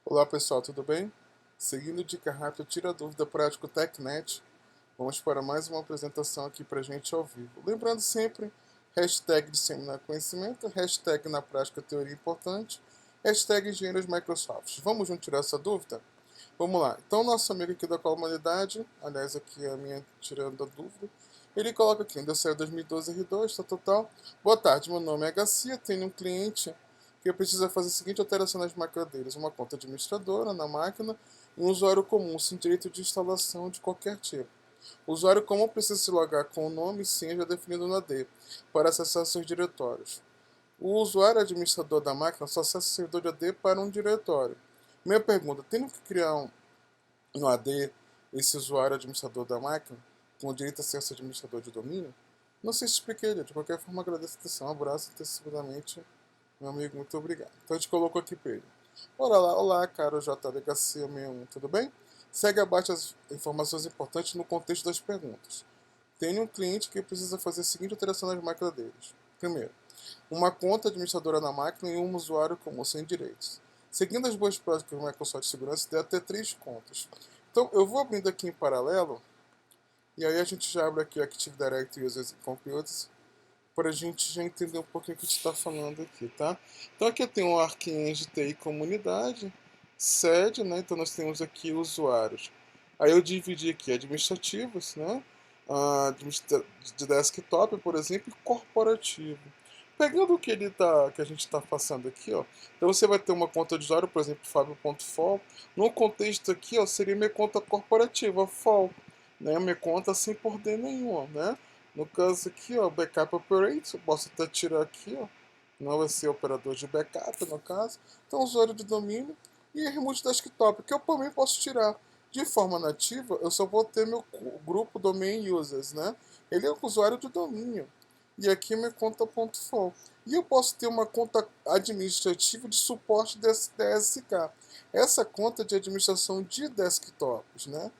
Olá pessoal, tudo bem? Seguindo dica rápida, tira a dúvida prático TechNet. Vamos para mais uma apresentação aqui para a gente ao vivo. Lembrando sempre, hashtag disseminar conhecimento, hashtag na prática teoria importante, hashtag engenheiros Microsoft. Vamos juntos tirar essa dúvida? Vamos lá. Então, nosso amigo aqui da Humanidade, aliás, aqui é a minha tirando a dúvida, ele coloca aqui, ainda saiu 2012 R2, tal. Boa tarde, meu nome é Garcia, tenho um cliente que precisa fazer a seguinte alteração nas máquinas deles: uma conta administradora na máquina e um usuário comum, sem direito de instalação de qualquer tipo. O usuário comum precisa se logar com o nome e senha já definido na AD para acessar seus diretórios. O usuário administrador da máquina só acessa o servidor de AD para um diretório. Minha pergunta: tenho que criar no AD esse usuário administrador da máquina com o direito a acesso administrador de domínio? Não sei se expliquei, de qualquer forma agradeço a atenção, um abraço antecipadamente, meu amigo, muito obrigado. Então a gente colocou aqui para ele. Olá, caro JDHC61, tudo bem? Segue abaixo as informações importantes no contexto das perguntas. Tenho um cliente que precisa fazer a seguinte alteração nas máquinas deles. Primeiro, uma conta administradora na máquina e um usuário comum sem direitos. Seguindo as boas práticas do Microsoft Segurança, deve ter 3 contas. Então, eu vou abrindo aqui em paralelo, e aí a gente já abre aqui Active Directory Users and Computers, para a gente já entender um pouquinho o que a gente está falando aqui, tá? Então aqui eu tenho o ArcEngine TI Comunidade, sede, né? Então nós temos aqui usuários. Aí eu dividi aqui administrativos, né? De desktop, por exemplo, e corporativo. Pegando o que que a gente está passando aqui, ó. Então você vai ter uma conta de usuário, por exemplo, Fábio.fol. No contexto aqui, ó, seria minha conta corporativa, FOL, né? Minha conta sem poder nenhum, né? No caso aqui, ó, backup operator, posso até tirar aqui, ó. Não vai ser operador de backup, no caso. Então, usuário de domínio e remote desktop, que eu também posso tirar. De forma nativa, eu só vou ter meu grupo domain users, né? Ele é o usuário de domínio. E aqui é minha conta .fol. E eu posso ter uma conta administrativa de suporte DSK. Essa conta de administração de desktops, né?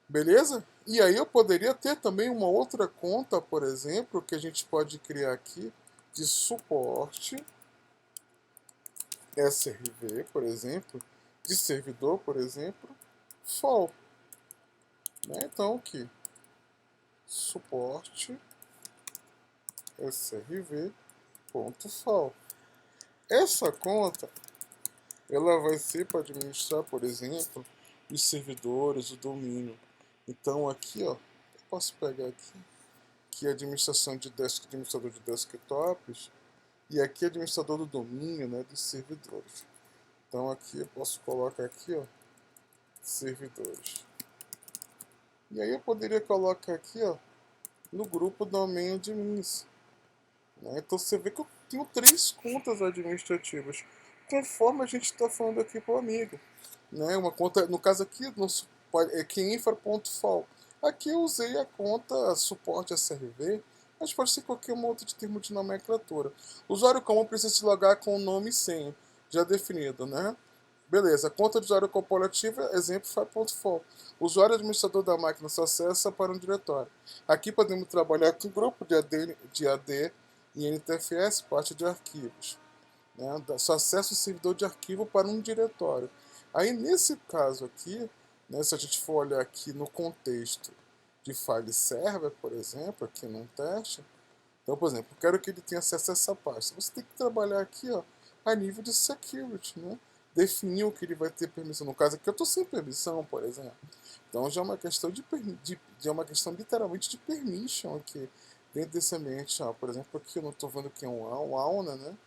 Beleza? E aí eu poderia ter também uma outra conta, por exemplo, que a gente pode criar aqui de suporte SRV, por exemplo, de servidor, por exemplo, FOL. Né? Então aqui, suporte srv.fol. Essa conta ela vai ser para administrar, por exemplo, os servidores, o domínio. Então aqui, ó, eu posso pegar aqui que é administração de administrador de desktops, e aqui é administrador do domínio, né, dos servidores. Então aqui eu posso colocar aqui, ó, servidores. E aí eu poderia colocar aqui, ó, no grupo domain admins. Né? Então você vê que eu tenho 3 contas administrativas, conforme a gente está falando aqui para o amigo. Né? Uma conta, no caso aqui, é keinfra.fol. Aqui eu usei a conta suporte SRV, mas pode ser qualquer um outro de termo de nomenclatura. O usuário comum precisa se logar com o nome e senha, já definido, né? Beleza, conta de usuário corporativa, exemplo, file.fol. O usuário administrador da máquina só acessa para um diretório. Aqui podemos trabalhar com grupo de AD e NTFS, parte de arquivos. Né? Só acessa o servidor de arquivo para um diretório. Aí, nesse caso aqui, né, se a gente for olhar aqui no contexto de file server, por exemplo, aqui num teste, então, por exemplo, eu quero que ele tenha acesso a essa pasta. Você tem que trabalhar aqui, ó, a nível de security, né? Definir o que ele vai ter permissão. No caso aqui, eu estou sem permissão, por exemplo. Então, já é uma questão é uma questão literalmente de permission aqui dentro desse ambiente. Ó, por exemplo, aqui eu não estou vendo que é um auna, né?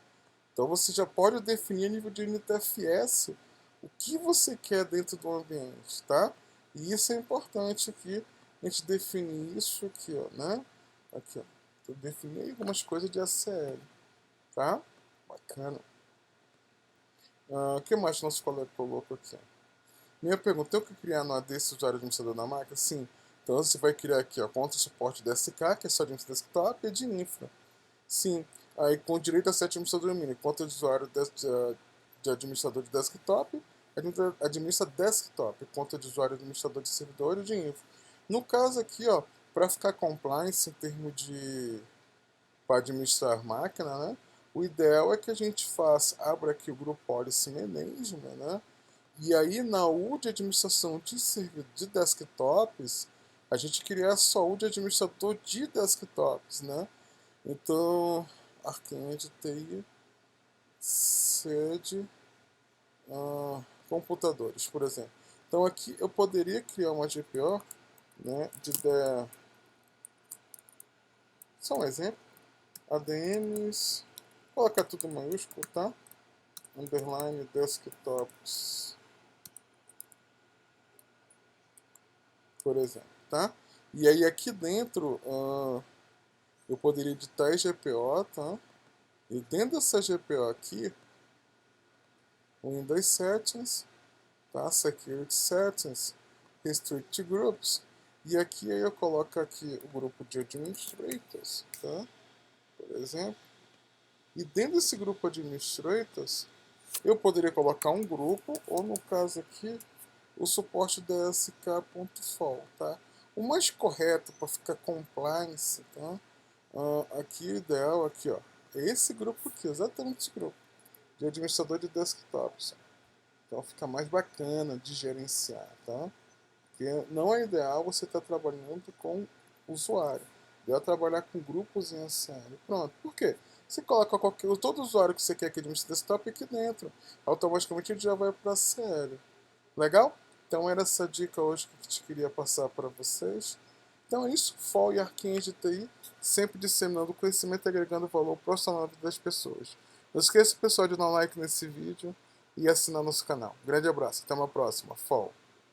Então, você já pode definir a nível de NTFS o que você quer dentro do ambiente, tá? E isso é importante aqui, a gente definir isso aqui, ó, né? Aqui, ó. Eu defini algumas coisas de ACL, tá? Bacana. O que mais nosso colega colocou aqui? Minha pergunta, tem que criar no AD esse usuário administrador da máquina? Sim. Então você vai criar aqui, ó, conta suporte DSK, que é só de desktop, e de infra. Sim. Aí com direito a ser administrador de domínio, conta de usuário de administrador de desktop, administra desktop, conta de usuário administrador de servidor e de infra. No caso aqui, ó, para ficar compliance em termos de para administrar máquina, né? O ideal é que a gente faça, abra aqui o grupo Policy Management, né? E aí na U de administração de desktops, a gente cria só U de administrador de desktops, né? Então, Arcade TI, sede, computadores, por exemplo. Então aqui eu poderia criar uma GPO, né, só um exemplo, ADMs, colocar tudo em maiúsculo, tá? Underline desktops, por exemplo, tá? E aí aqui dentro eu poderia editar a GPO, tá? E dentro dessa GPO aqui, Windows Settings, tá? Security Settings, Restrict Groups, e aqui eu coloco aqui o grupo de administrators, tá? Por exemplo. E dentro desse grupo administrators, eu poderia colocar um grupo, ou no caso aqui, o suporte dsk.fall, tá? O mais correto para ficar compliance, tá? Aqui o ideal, aqui ó, é esse grupo aqui, exatamente esse grupo, de administrador de desktops. Então fica mais bacana de gerenciar, tá? Porque não é ideal você estar trabalhando com usuário. Ideal é trabalhar com grupos em série. Pronto. Por quê? Você coloca todo usuário que você quer que administre desktop aqui dentro. Automaticamente ele já vai para a série. Legal? Então era essa dica hoje que eu te queria passar para vocês. Então é isso. FOL e Arquinhos de TI, sempre disseminando conhecimento e agregando valor profissional na vida das pessoas. Não esqueça, pessoal, de dar um like nesse vídeo e assinar nosso canal. Grande abraço. Até uma próxima. FOL.